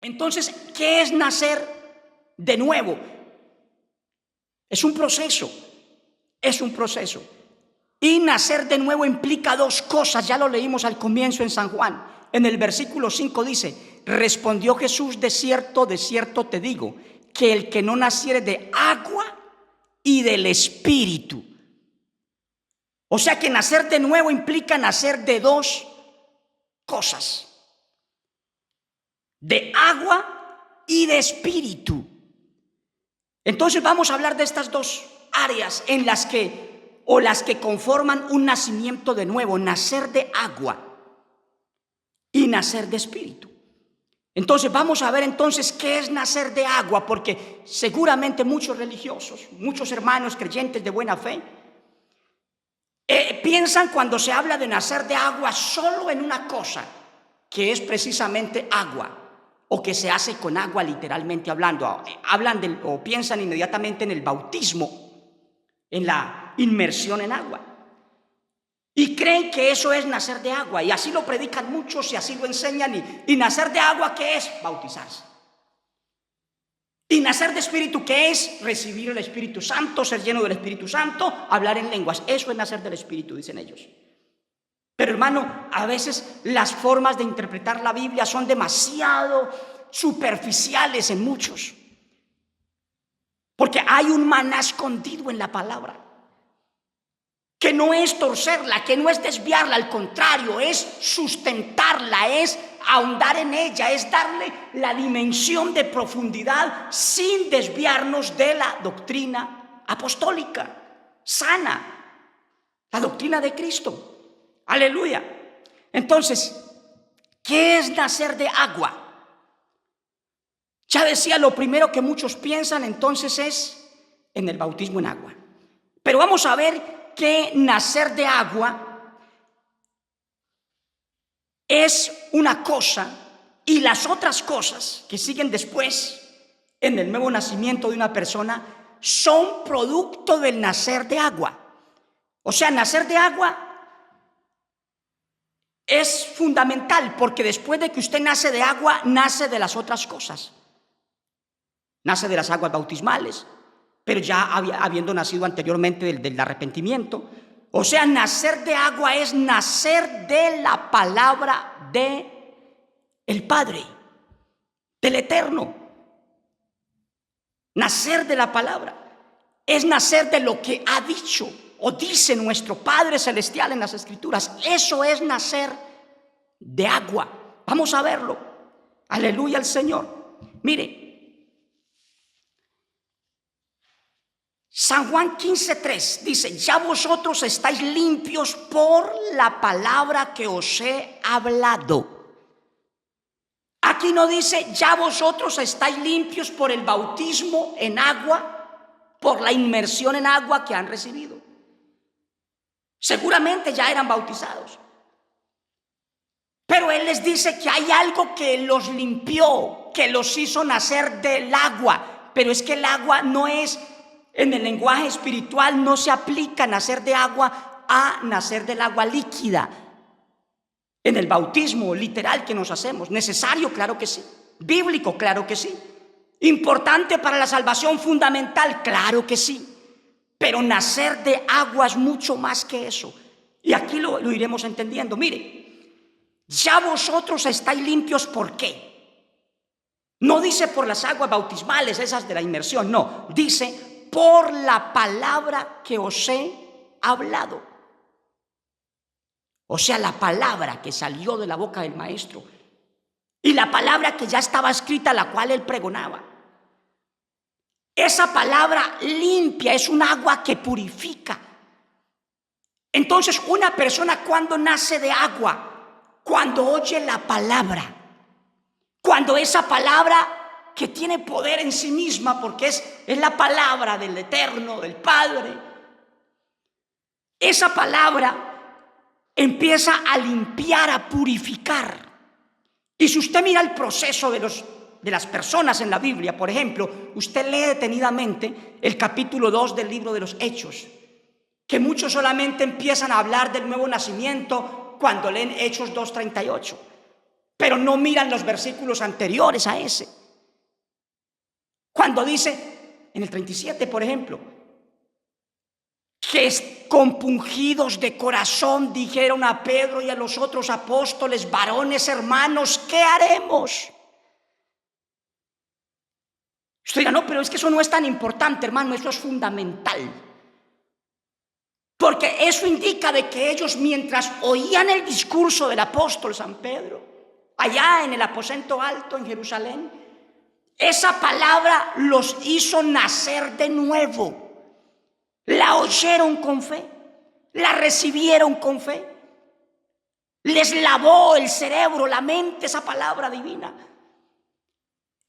Entonces, ¿qué es nacer de nuevo? Es un proceso. Y nacer de nuevo implica dos cosas, ya lo leímos al comienzo en San Juan. En el versículo 5 dice: respondió Jesús, de cierto te digo, que el que no naciere de agua y del Espíritu. O sea que nacer de nuevo implica nacer de dos cosas: de agua y de Espíritu. Entonces vamos a hablar de estas dos áreas en las que conforman un nacimiento de nuevo: nacer de agua y nacer de Espíritu. Entonces vamos a ver entonces qué es nacer de agua, porque seguramente muchos religiosos, muchos hermanos creyentes de buena fe, piensan cuando se habla de nacer de agua solo en una cosa, que es precisamente agua, o que se hace con agua literalmente hablando. O piensan inmediatamente en el bautismo, en la inmersión en agua, y creen que eso es nacer de agua, y así lo predican muchos y así lo enseñan. Y nacer de agua, ¿qué es? Bautizarse. Y nacer de Espíritu, ¿qué es? Recibir el Espíritu Santo, ser lleno del Espíritu Santo, hablar en lenguas. Eso es nacer del Espíritu, dicen ellos. Pero hermano, a veces las formas de interpretar la Biblia son demasiado superficiales en muchos, porque hay un maná escondido en la palabra, que no es torcerla, que no es desviarla, al contrario, es sustentarla, es ahondar en ella, es darle la dimensión de profundidad sin desviarnos de la doctrina apostólica sana, la doctrina de Cristo. Aleluya. Entonces, ¿qué es nacer de agua? Ya decía, lo primero que muchos piensan entonces es en el bautismo en agua. Pero vamos a ver que nacer de agua es una cosa, y las otras cosas que siguen después en el nuevo nacimiento de una persona son producto del nacer de agua. O sea, nacer de agua es fundamental, porque después de que usted nace de agua, nace de las otras cosas. Nace de las aguas bautismales, pero ya habiendo nacido anteriormente del arrepentimiento. O sea, nacer de agua es nacer de la palabra de el Padre, del Eterno. Nacer de la palabra es nacer de lo que ha dicho o dice nuestro Padre Celestial en las Escrituras. Eso es nacer de agua. Vamos a verlo. Aleluya al Señor. Mire, San Juan 15:3 dice: ya vosotros estáis limpios por la palabra que os he hablado. Aquí no dice ya vosotros estáis limpios por el bautismo en agua, por la inmersión en agua que han recibido. Seguramente ya eran bautizados, pero Él les dice que hay algo que los limpió, que los hizo nacer del agua. Pero es que el agua no es, en el lenguaje espiritual no se aplica nacer de agua a nacer del agua líquida. En el bautismo literal que nos hacemos, necesario, claro que sí. Bíblico, claro que sí. Importante para la salvación, fundamental, claro que sí. Pero nacer de agua es mucho más que eso. Y aquí lo iremos entendiendo. Mire, ya vosotros estáis limpios, ¿por qué? No dice por las aguas bautismales, esas de la inmersión, no. Dice por la palabra que os he hablado. O sea, la palabra que salió de la boca del Maestro y la palabra que ya estaba escrita, la cual Él pregonaba. Esa palabra limpia, es un agua que purifica. Entonces, una persona cuando nace de agua, cuando oye la palabra, cuando esa palabra que tiene poder en sí misma, porque es la palabra del Eterno, del Padre, esa palabra empieza a limpiar, a purificar. Y si usted mira el proceso de las personas en la Biblia, por ejemplo, usted lee detenidamente el capítulo 2 del libro de los Hechos, que muchos solamente empiezan a hablar del nuevo nacimiento cuando leen Hechos 2:38. pero no miran los versículos anteriores a ese. Cuando dice en el 37, por ejemplo, que compungidos de corazón dijeron a Pedro y a los otros apóstoles: varones hermanos, ¿qué haremos? Usted dirá: no, pero es que eso no es tan importante, hermano, eso es fundamental. Porque eso indica de que ellos, mientras oían el discurso del apóstol San Pedro, allá en el aposento alto en Jerusalén, esa palabra los hizo nacer de nuevo. La oyeron con fe, la recibieron con fe, les lavó el cerebro, la mente, esa palabra divina.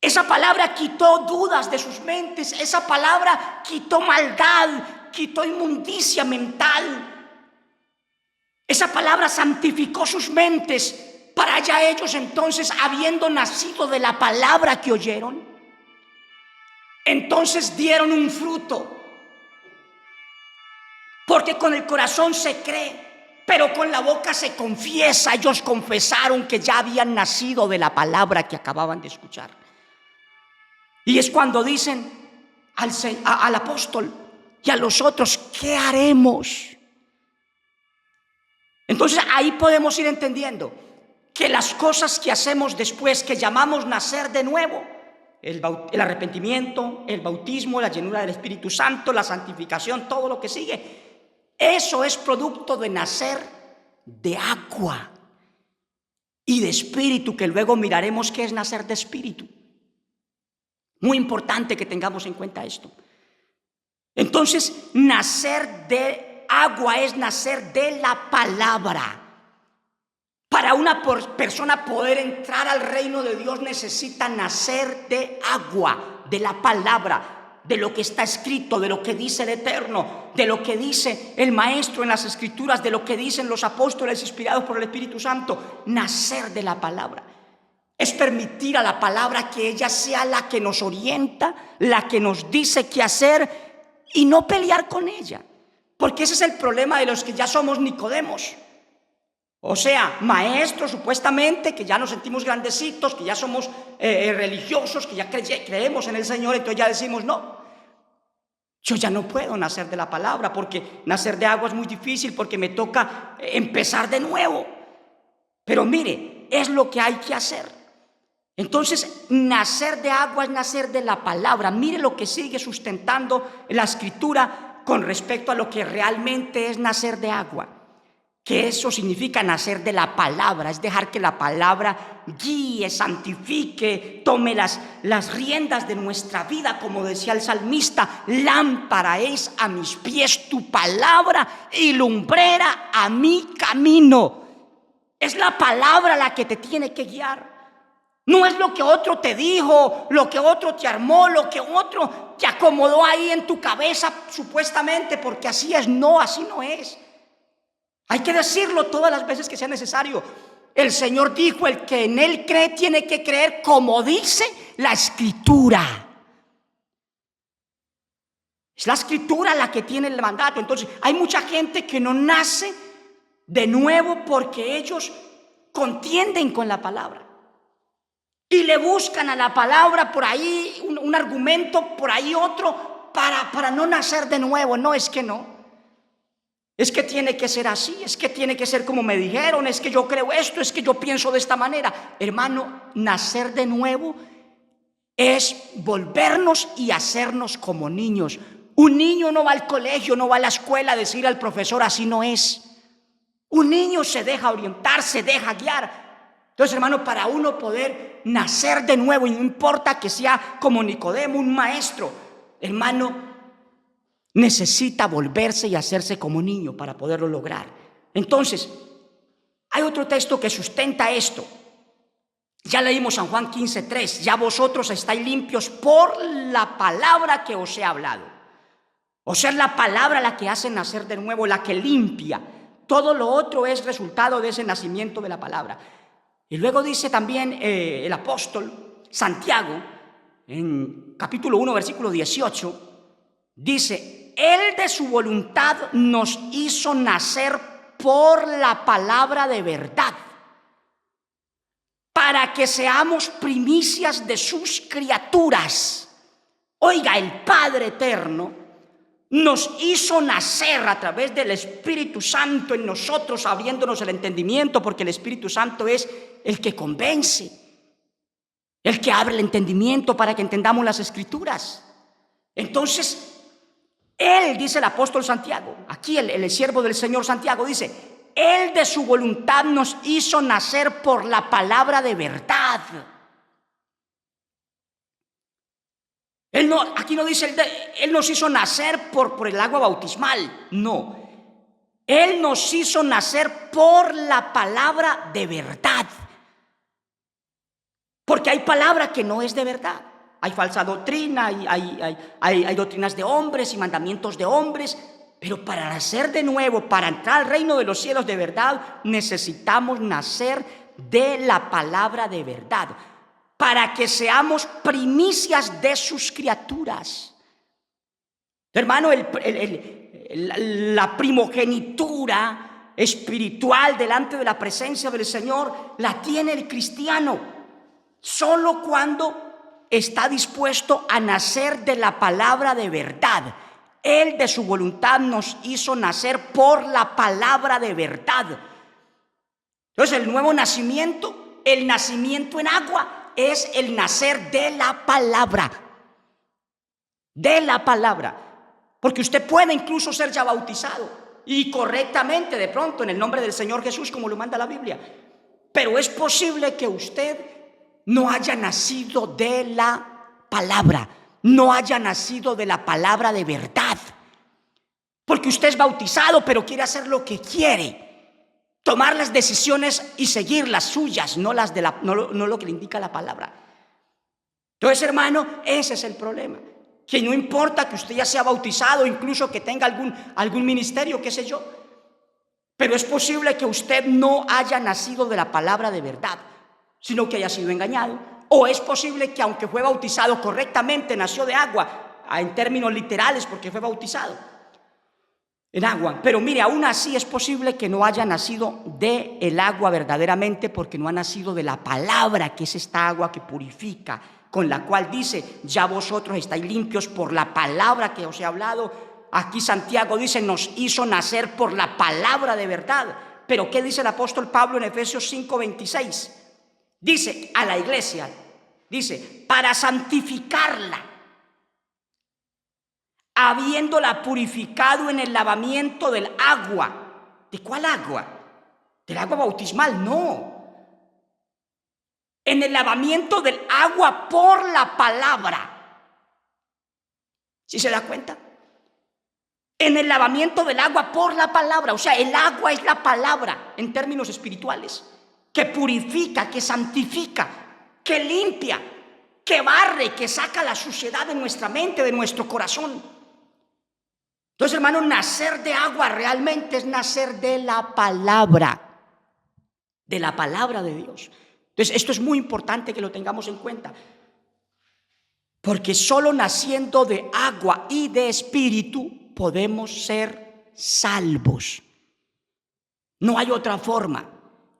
Esa palabra quitó dudas de sus mentes, esa palabra quitó maldad, quitó inmundicia mental. Esa palabra santificó sus mentes para ya ellos entonces, habiendo nacido de la palabra que oyeron, entonces dieron un fruto. Porque con el corazón se cree, pero con la boca se confiesa. Ellos confesaron que ya habían nacido de la palabra que acababan de escuchar. Y es cuando dicen al apóstol y a los otros: ¿qué haremos? Entonces ahí podemos ir entendiendo que las cosas que hacemos después, que llamamos nacer de nuevo, el arrepentimiento, el bautismo, la llenura del Espíritu Santo, la santificación, todo lo que sigue, eso es producto de nacer de agua y de espíritu, que luego miraremos qué es nacer de espíritu. Muy importante que tengamos en cuenta esto. Entonces, nacer de agua es nacer de la palabra. Para una persona poder entrar al reino de Dios necesita nacer de agua, de la palabra, de lo que está escrito, de lo que dice el Eterno, de lo que dice el Maestro en las Escrituras, de lo que dicen los apóstoles inspirados por el Espíritu Santo. Nacer de la palabra es permitir a la palabra que ella sea la que nos orienta, la que nos dice qué hacer, y no pelear con ella. Porque ese es el problema de los que ya somos Nicodemos. O sea, maestros supuestamente, que ya nos sentimos grandecitos, que ya somos religiosos, que ya creemos en el Señor. Entonces ya decimos: no, yo ya no puedo nacer de la palabra, porque nacer de agua es muy difícil, porque me toca empezar de nuevo. Pero mire, es lo que hay que hacer. Entonces, nacer de agua es nacer de la palabra. Mire lo que sigue sustentando la Escritura con respecto a lo que realmente es nacer de agua. Que eso significa nacer de la palabra, es dejar que la palabra guíe, santifique, tome las riendas de nuestra vida. Como decía el salmista: lámpara es a mis pies tu palabra y lumbrera a mi camino. Es la palabra la que te tiene que guiar. No es lo que otro te dijo, lo que otro te armó, lo que otro te acomodó ahí en tu cabeza supuestamente, porque así es. No, así no es. Hay que decirlo todas las veces que sea necesario. El Señor dijo: el que en Él cree tiene que creer como dice la Escritura. Es la Escritura la que tiene el mandato. Entonces hay mucha gente que no nace de nuevo porque ellos contienden con la palabra y le buscan a la palabra por ahí un argumento, por ahí otro, para no nacer de nuevo. No, es que no. Es que tiene que ser así, es que tiene que ser como me dijeron, es que yo creo esto, es que yo pienso de esta manera. Hermano, nacer de nuevo es volvernos y hacernos como niños. Un niño no va al colegio, no va a la escuela a decir al profesor: así no es. Un niño se deja orientar, se deja guiar. Entonces, hermano, para uno poder nacer de nuevo, y no importa que sea como Nicodemo, un maestro, hermano, necesita volverse y hacerse como niño para poderlo lograr. Entonces, hay otro texto que sustenta esto. Ya leímos San Juan 15:3: ya vosotros estáis limpios por la palabra que os he hablado. O sea, es la palabra la que hace nacer de nuevo, la que limpia. Todo lo otro es resultado de ese nacimiento de la palabra. Y luego dice también el apóstol Santiago, en capítulo 1, versículo 18, dice: Él de su voluntad nos hizo nacer por la palabra de verdad, para que seamos primicias de sus criaturas. Oiga, el Padre Eterno nos hizo nacer a través del Espíritu Santo en nosotros, abriéndonos el entendimiento, porque el Espíritu Santo es el que convence, el que abre el entendimiento para que entendamos las Escrituras. Entonces, Él, dice el apóstol Santiago, aquí el siervo del Señor Santiago dice, Él de su voluntad nos hizo nacer por la palabra de verdad. Aquí no dice, Él nos hizo nacer por el agua bautismal. No, Él nos hizo nacer por la palabra de verdad. Porque hay palabra que no es de verdad. Hay falsa doctrina, hay doctrinas de hombres y mandamientos de hombres. Pero para nacer de nuevo, para entrar al reino de los cielos de verdad, necesitamos nacer de la palabra de verdad, para que seamos primicias de sus criaturas. Hermano, la primogenitura espiritual delante de la presencia del Señor la tiene el cristiano solo cuando está dispuesto a nacer de la palabra de verdad. Él de su voluntad nos hizo nacer por la palabra de verdad. Entonces el nuevo nacimiento, el nacimiento en agua, es el nacer de la palabra. De la palabra. Porque usted puede incluso ser ya bautizado y correctamente de pronto en el nombre del Señor Jesús, como lo manda la Biblia. Pero es posible que usted no haya nacido de la palabra, no haya nacido de la palabra de verdad. Porque usted es bautizado, pero quiere hacer lo que quiere, tomar las decisiones y seguir las suyas, no lo que le indica la palabra. Entonces, hermano, ese es el problema. Que no importa que usted ya sea bautizado, incluso que tenga algún ministerio, qué sé yo, pero es posible que usted no haya nacido de la palabra de verdad, sino que haya sido engañado. O es posible que aunque fue bautizado correctamente, nació de agua, en términos literales, porque fue bautizado en agua. Pero mire, aún así es posible que no haya nacido de el agua verdaderamente, porque no ha nacido de la palabra, que es esta agua que purifica, con la cual dice, ya vosotros estáis limpios por la palabra que os he hablado. Aquí Santiago dice, nos hizo nacer por la palabra de verdad. Pero ¿qué dice el apóstol Pablo en Efesios 5:26? Dice a la iglesia, dice, para santificarla, habiéndola purificado en el lavamiento del agua. ¿De cuál agua? ¿Del agua bautismal? No. En el lavamiento del agua por la palabra. ¿Sí se da cuenta? En el lavamiento del agua por la palabra. O sea, el agua es la palabra en términos espirituales, que purifica, que santifica, que limpia, que barre, que saca la suciedad de nuestra mente, de nuestro corazón. Entonces, hermano, nacer de agua realmente es nacer de la palabra de Dios. Entonces, esto es muy importante que lo tengamos en cuenta, porque solo naciendo de agua y de espíritu podemos ser salvos. No hay otra forma.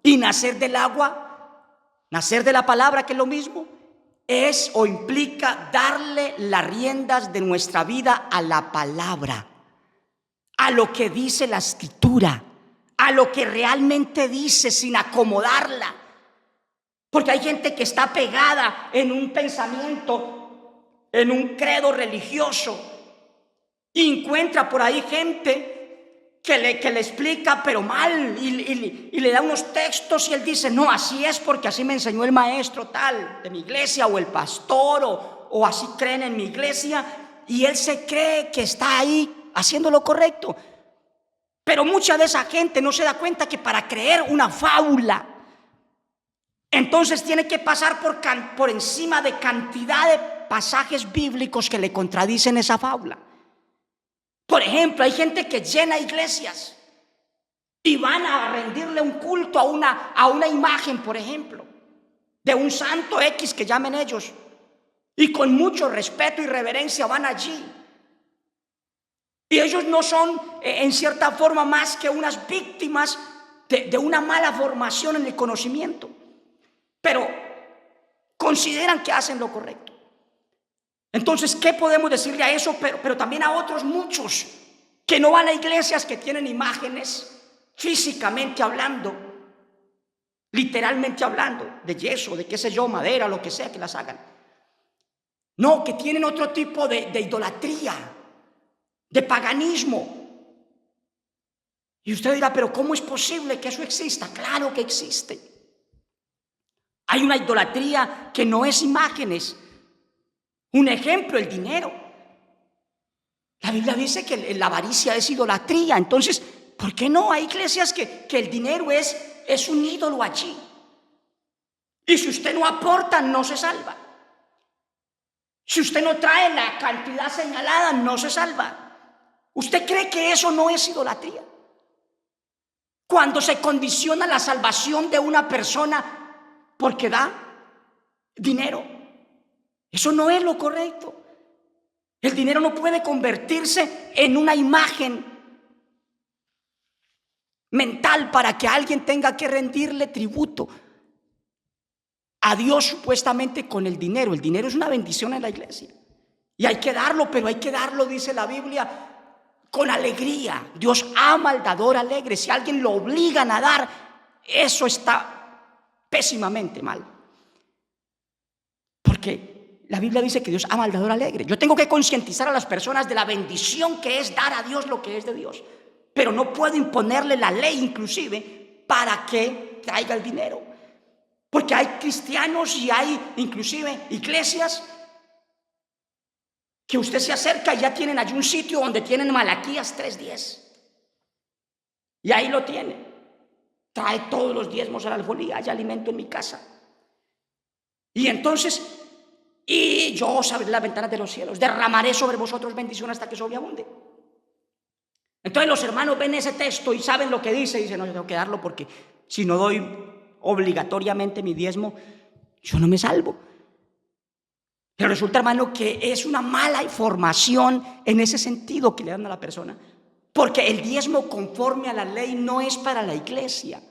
Y nacer del agua, nacer de la palabra, que es lo mismo, es o implica darle las riendas de nuestra vida a la palabra, a lo que dice la Escritura, a lo que realmente dice, sin acomodarla. Porque hay gente que está pegada en un pensamiento, en un credo religioso, y encuentra por ahí gente que le explica pero mal, y le da unos textos y él dice, no, así es porque así me enseñó el maestro tal de mi iglesia, o el pastor, o así creen en mi iglesia, y él se cree que está ahí haciendo lo correcto. Pero mucha de esa gente no se da cuenta que para creer una fábula, entonces tiene que pasar por encima de cantidad de pasajes bíblicos que le contradicen esa fábula. Por ejemplo, hay gente que llena iglesias y van a rendirle un culto a una imagen, por ejemplo, de un santo X que llamen ellos, y con mucho respeto y reverencia van allí. Y ellos no son, en cierta forma, más que unas víctimas de una mala formación en el conocimiento. pero consideran que hacen lo correcto. Entonces, ¿qué podemos decirle a eso? Pero también a otros muchos que no van a iglesias, que tienen imágenes físicamente hablando, literalmente hablando, de yeso, de qué sé yo, madera, lo que sea que las hagan. No, que tienen otro tipo de idolatría, de paganismo. Y usted dirá, pero ¿cómo es posible que eso exista? Claro que existe. Hay una idolatría que no es imágenes. Un ejemplo, el dinero. La Biblia dice que la avaricia es idolatría. Entonces, ¿por qué no? Hay iglesias que el dinero es un ídolo allí. Y si usted no aporta, no se salva. Si usted no trae la cantidad señalada, no se salva. ¿Usted cree que eso no es idolatría? Cuando se condiciona la salvación de una persona porque da dinero, eso no es lo correcto. El dinero no puede convertirse en una imagen mental para que alguien tenga que rendirle tributo a Dios supuestamente con el dinero. El dinero es una bendición en la iglesia y hay que darlo, pero hay que darlo, dice la Biblia, con alegría. Dios ama al dador alegre. Si alguien lo obligan a dar, eso está pésimamente mal, porque la Biblia dice que Dios ama al dador alegre. Yo tengo que concientizar a las personas de la bendición que es dar a Dios lo que es de Dios, pero no puedo imponerle la ley inclusive para que traiga el dinero, porque hay cristianos y hay inclusive iglesias que usted se acerca y ya tienen allí un sitio donde tienen Malaquías 3:10 y ahí lo tiene. Trae todos los diezmos a la alfolía, hay alimento en mi casa. Y entonces, y yo os abriré las ventanas de los cielos, derramaré sobre vosotros bendición hasta que sobreabunde. Entonces los hermanos ven ese texto y saben lo que dice y dicen, no, yo tengo que darlo porque si no doy obligatoriamente mi diezmo, yo no me salvo. Pero resulta, hermano, que es una mala información en ese sentido que le dan a la persona, porque el diezmo conforme a la ley no es para la iglesia.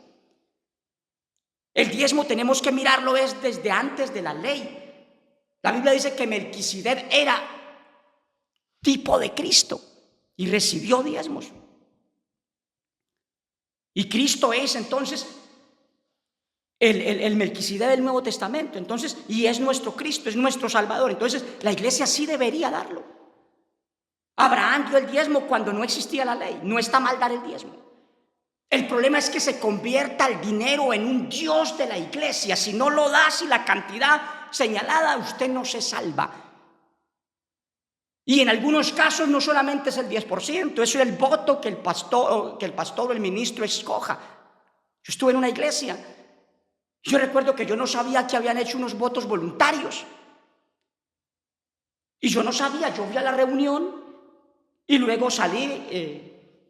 El diezmo tenemos que mirarlo desde antes de la ley. La Biblia dice que Melquisedec era tipo de Cristo y recibió diezmos. Y Cristo es entonces el Melquisedec del Nuevo Testamento. Entonces, y es nuestro Cristo, es nuestro Salvador. Entonces, la iglesia sí debería darlo. Abraham dio el diezmo cuando no existía la ley. No está mal dar el diezmo. El problema es que se convierta el dinero en un Dios de la iglesia. Si no lo da, si la cantidad señalada, usted no se salva. Y en algunos casos no solamente es el 10%, eso es el voto que el pastor o el ministro escoja. Yo estuve en una iglesia, yo recuerdo que yo no sabía que habían hecho unos votos voluntarios. Y yo no sabía, yo fui a la reunión y luego salí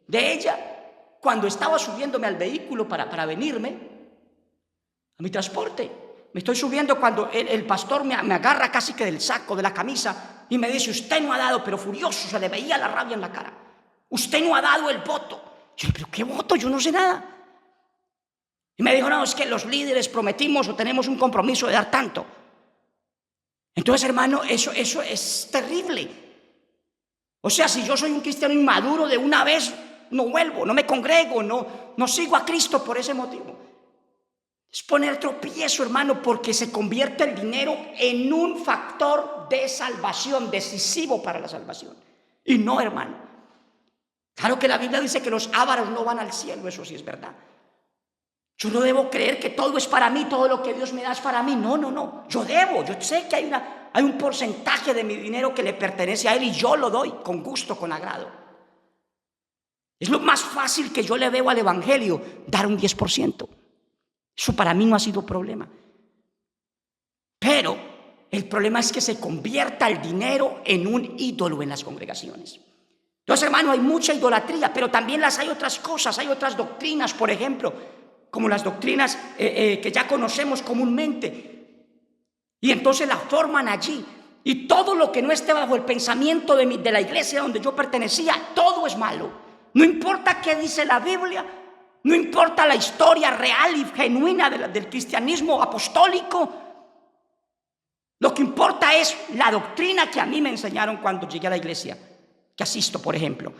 de ella. Cuando estaba subiéndome al vehículo para venirme a mi transporte, me estoy subiendo cuando el pastor me agarra casi que del saco, de la camisa, y me dice, usted no ha dado, pero furioso, se le veía la rabia en la cara. Usted no ha dado el voto. Yo, pero ¿qué voto? Yo no sé nada. Y me dijo, no, es que los líderes prometimos o tenemos un compromiso de dar tanto. Entonces, hermano, eso es terrible. O sea, si yo soy un cristiano inmaduro, de una vez no vuelvo, no me congrego, no sigo a Cristo por ese motivo. Es poner tropiezo, hermano, porque se convierte el dinero en un factor de salvación, decisivo para la salvación. Y no, hermano. Claro que la Biblia dice que los ávaros no van al cielo, eso sí es verdad. Yo no debo creer que todo es para mí, todo lo que Dios me da es para mí. No. Yo sé que hay un porcentaje de mi dinero que le pertenece a Él y yo lo doy con gusto, con agrado. Es lo más fácil que yo le veo al evangelio, dar un 10%. Eso para mí no ha sido problema. Pero el problema es que se convierta el dinero en un ídolo en las congregaciones. Entonces, hermano, hay mucha idolatría, pero también hay otras cosas, hay otras doctrinas, por ejemplo, como las doctrinas que ya conocemos comúnmente. Y entonces la forman allí. Y todo lo que no esté bajo el pensamiento de la iglesia donde yo pertenecía, todo es malo. No importa qué dice la Biblia, No importa la historia real y genuina del cristianismo apostólico. Lo que importa es la doctrina que a mí me enseñaron cuando llegué a la iglesia, que asisto, por ejemplo.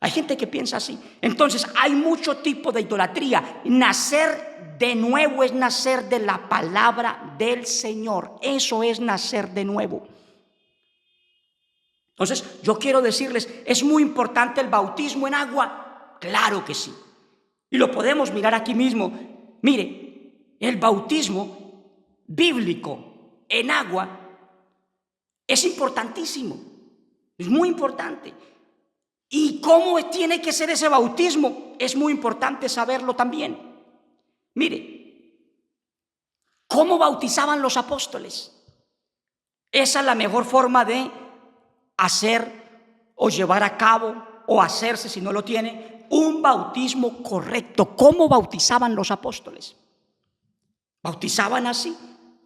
Hay gente que piensa así. Entonces hay mucho tipo de idolatría. Nacer de nuevo es nacer de la palabra del Señor. Eso es nacer de nuevo. Entonces yo quiero decirles, ¿es muy importante el bautismo en agua? Claro que sí. Y lo podemos mirar aquí mismo. Mire, el bautismo bíblico en agua es importantísimo. Es muy importante. ¿Y cómo tiene que ser ese bautismo? Es muy importante saberlo también. Mire, ¿cómo bautizaban los apóstoles? Esa es la mejor forma de hacer o llevar a cabo o hacerse, si no lo tiene, un bautismo correcto. ¿Cómo bautizaban los apóstoles? Bautizaban así.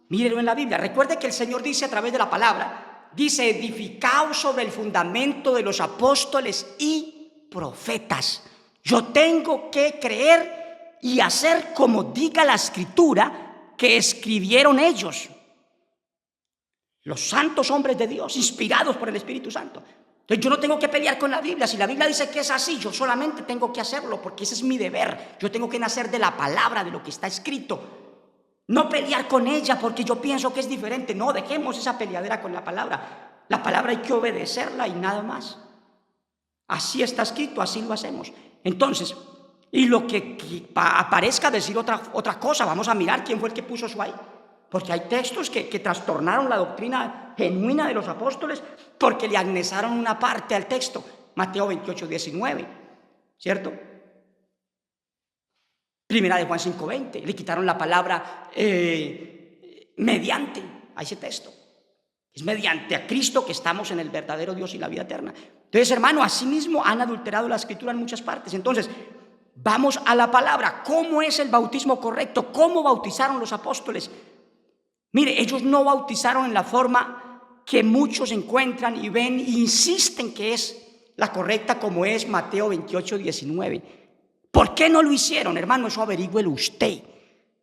Mírenlo en la Biblia. Recuerde que el Señor dice a través de la palabra, dice, edificaos sobre el fundamento de los apóstoles y profetas. Yo tengo que creer y hacer como diga la Escritura que escribieron ellos, los santos hombres de Dios, inspirados por el Espíritu Santo. Entonces yo no tengo que pelear con la Biblia. Si la Biblia dice que es así, yo solamente tengo que hacerlo porque ese es mi deber. Yo tengo que nacer de la palabra, de lo que está escrito. No pelear con ella porque yo pienso que es diferente. No, dejemos esa peleadera con la palabra. La palabra hay que obedecerla y nada más. Así está escrito, así lo hacemos. Entonces, y lo que aparezca decir otra cosa, vamos a mirar quién fue el que puso eso ahí. Porque hay textos que trastornaron la doctrina genuina de los apóstoles porque le anexaron una parte al texto. Mateo 28, 19, ¿cierto? Primera de Juan 5:20, le quitaron la palabra mediante a ese texto. Es mediante a Cristo que estamos en el verdadero Dios y la vida eterna. Entonces, hermano, así mismo han adulterado la Escritura en muchas partes. Entonces, vamos a la palabra. ¿Cómo es el bautismo correcto? ¿Cómo bautizaron los apóstoles? Mire, ellos no bautizaron en la forma que muchos encuentran y ven e insisten que es la correcta, como es Mateo 28, 19. ¿Por qué no lo hicieron, hermano? Eso averígüelo usted.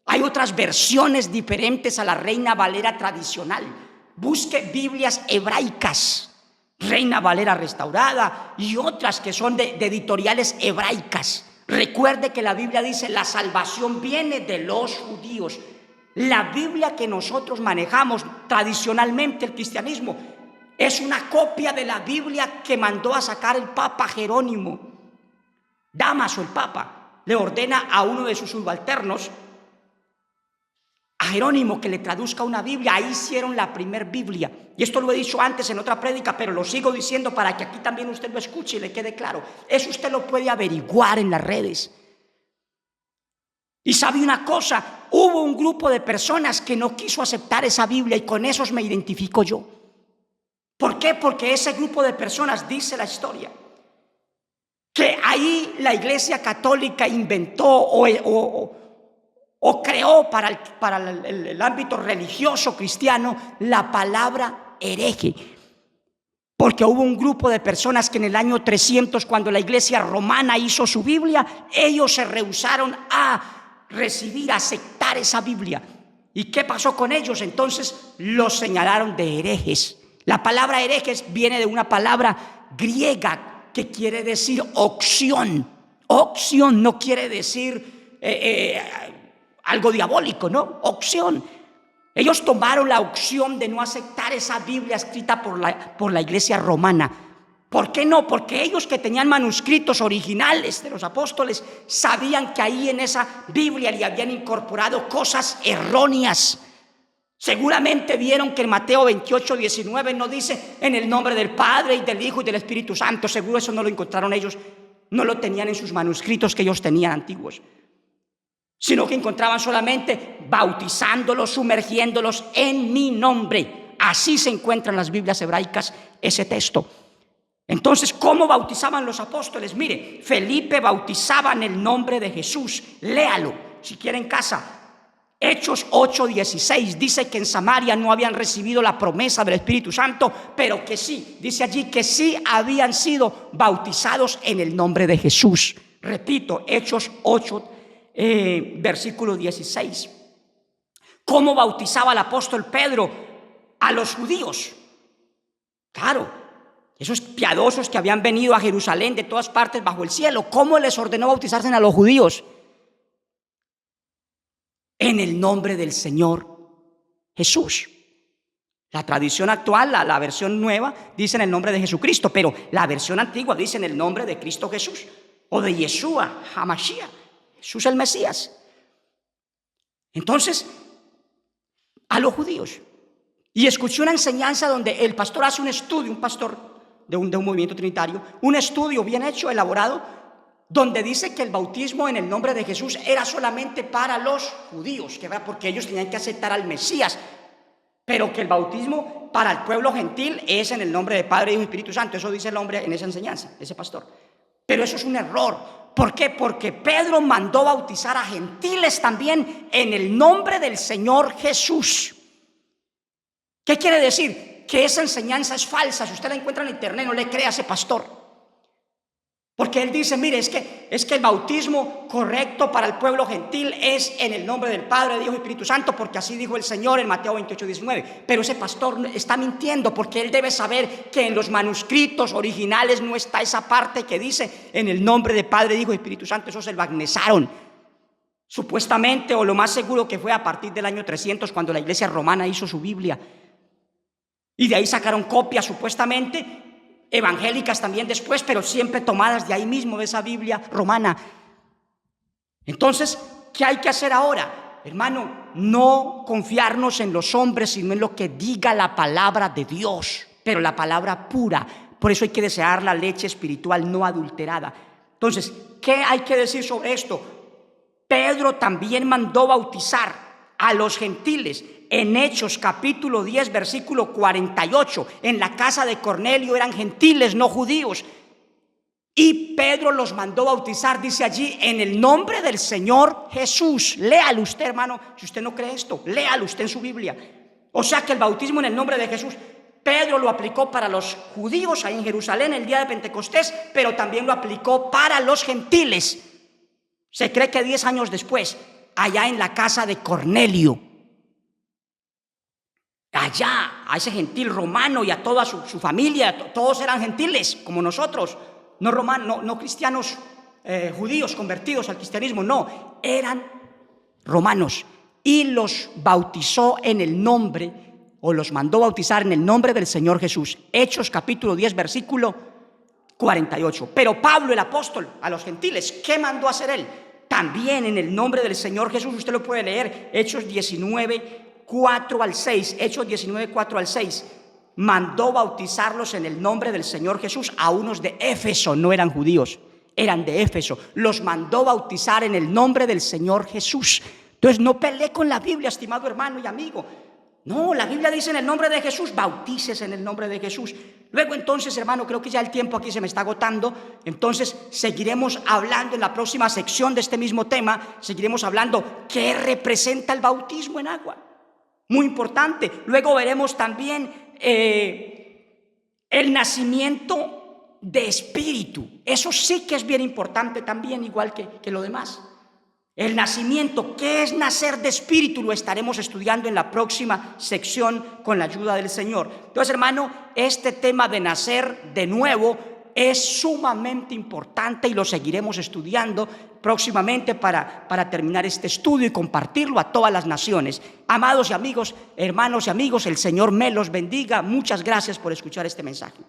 Hay otras versiones diferentes a la Reina Valera tradicional. Busque Biblias hebraicas, Reina Valera restaurada y otras que son de editoriales hebraicas. Recuerde que la Biblia dice la salvación viene de los judíos. La Biblia que nosotros manejamos tradicionalmente, el cristianismo, es una copia de la Biblia que mandó a sacar el Papa Jerónimo. Dámaso, el Papa, le ordena a uno de sus subalternos, a Jerónimo, que le traduzca una Biblia. Ahí hicieron la primer Biblia. Y esto lo he dicho antes en otra prédica, pero lo sigo diciendo para que aquí también usted lo escuche y le quede claro. Eso usted lo puede averiguar en las redes. Y sabe una cosa, hubo un grupo de personas que no quiso aceptar esa Biblia y con esos me identifico yo. ¿Por qué? Porque ese grupo de personas, dice la historia, que ahí la Iglesia Católica inventó o creó para el ámbito religioso cristiano la palabra hereje. Porque hubo un grupo de personas que en el año 300, cuando la Iglesia romana hizo su Biblia, ellos se rehusaron a recibir, a aceptar esa Biblia. ¿Y qué pasó con ellos? Entonces los señalaron de herejes. La palabra herejes viene de una palabra griega que quiere decir opción. Opción no quiere decir algo diabólico, ¿no? Opción. Ellos tomaron la opción de no aceptar esa Biblia escrita por la Iglesia romana. ¿Por qué no? Porque ellos, que tenían manuscritos originales de los apóstoles, sabían que ahí en esa Biblia le habían incorporado cosas erróneas. Seguramente vieron que en Mateo 28, 19 no dice en el nombre del Padre y del Hijo y del Espíritu Santo. Seguro eso no lo encontraron ellos, no lo tenían en sus manuscritos que ellos tenían antiguos, sino que encontraban solamente bautizándolos, sumergiéndolos en mi nombre. Así se encuentran en las Biblias hebraicas ese texto. Entonces, ¿cómo bautizaban los apóstoles? Mire, Felipe bautizaba en el nombre de Jesús. Léalo si quiere en casa. Hechos 8:16 dice que en Samaria no habían recibido la promesa del Espíritu Santo, pero que sí, dice allí que sí habían sido bautizados en el nombre de Jesús. Repito, Hechos 8, versículo 16. ¿Cómo bautizaba el apóstol Pedro a los judíos? Claro, esos piadosos que habían venido a Jerusalén de todas partes bajo el cielo, ¿cómo les ordenó bautizarse a los judíos? En el nombre del Señor Jesús. La tradición actual, la versión nueva, dice en el nombre de Jesucristo, pero la versión antigua dice en el nombre de Cristo Jesús, o de Yeshua HaMashiach, Jesús el Mesías. Entonces, a los judíos. Y escuché una enseñanza donde el pastor hace un estudio, un pastor de un movimiento trinitario, un estudio bien hecho, elaborado, donde dice que el bautismo en el nombre de Jesús era solamente para los judíos, porque ellos tenían que aceptar al Mesías, pero que el bautismo para el pueblo gentil es en el nombre de Padre, Hijo y Espíritu Santo. Eso dice el hombre en esa enseñanza, ese pastor. Pero eso es un error. ¿Por qué? Porque Pedro mandó bautizar a gentiles también en el nombre del Señor Jesús. ¿Qué quiere decir? Que esa enseñanza es falsa. Si usted la encuentra en internet, no le crea a ese pastor. Porque él dice, mire, es que el bautismo correcto para el pueblo gentil es en el nombre del Padre, de Hijo y Espíritu Santo, porque así dijo el Señor en Mateo 28, 19. Pero ese pastor está mintiendo, porque él debe saber que en los manuscritos originales no está esa parte que dice en el nombre del Padre, de Hijo y Espíritu Santo. Eso se lo agnesaron. Supuestamente, o lo más seguro que fue a partir del año 300, cuando la iglesia romana hizo su Biblia. Y de ahí sacaron copias, supuestamente, evangélicas también después, pero siempre tomadas de ahí mismo, de esa Biblia romana. Entonces, ¿qué hay que hacer ahora? Hermano, no confiarnos en los hombres, sino en lo que diga la palabra de Dios, pero la palabra pura. Por eso hay que desear la leche espiritual no adulterada. Entonces, ¿qué hay que decir sobre esto? Pedro también mandó bautizar a los gentiles. En Hechos capítulo 10 versículo 48, en la casa de Cornelio eran gentiles, no judíos, y Pedro los mandó bautizar, dice allí, en el nombre del Señor Jesús. Léalo usted, hermano, si usted no cree esto, léalo usted en su Biblia. O sea que el bautismo en el nombre de Jesús, Pedro lo aplicó para los judíos ahí en Jerusalén el día de Pentecostés, pero también lo aplicó para los gentiles. Se cree que 10 años después, allá en la casa de Cornelio, allá a ese gentil romano y a toda su familia, todos eran gentiles como nosotros, no romanos, no cristianos judíos convertidos al cristianismo, no, eran romanos, y los bautizó en el nombre, o los mandó bautizar en el nombre del Señor Jesús. Hechos capítulo 10 versículo 48. Pero Pablo, el apóstol, a los gentiles, ¿qué mandó hacer él? También en el nombre del Señor Jesús. Usted lo puede leer, Hechos 19, 4 al 6, Hechos 19, 4 al 6, mandó bautizarlos en el nombre del Señor Jesús a unos de Éfeso, no eran judíos, eran de Éfeso, los mandó bautizar en el nombre del Señor Jesús. Entonces no pelee con la Biblia, estimado hermano y amigo. No, la Biblia dice en el nombre de Jesús, bautícese en el nombre de Jesús. Luego entonces, hermano, creo que ya el tiempo aquí se me está agotando. Entonces seguiremos hablando en la próxima sección de este mismo tema. Seguiremos hablando qué representa el bautismo en agua. Muy importante. Luego veremos también el nacimiento de espíritu. Eso sí que es bien importante también, igual que lo demás. El nacimiento, ¿qué es nacer de espíritu? Lo estaremos estudiando en la próxima sección con la ayuda del Señor. Entonces, hermano, este tema de nacer de nuevo es sumamente importante y lo seguiremos estudiando próximamente para terminar este estudio y compartirlo a todas las naciones. Amados y amigos, hermanos y amigos, el Señor me los bendiga. Muchas gracias por escuchar este mensaje.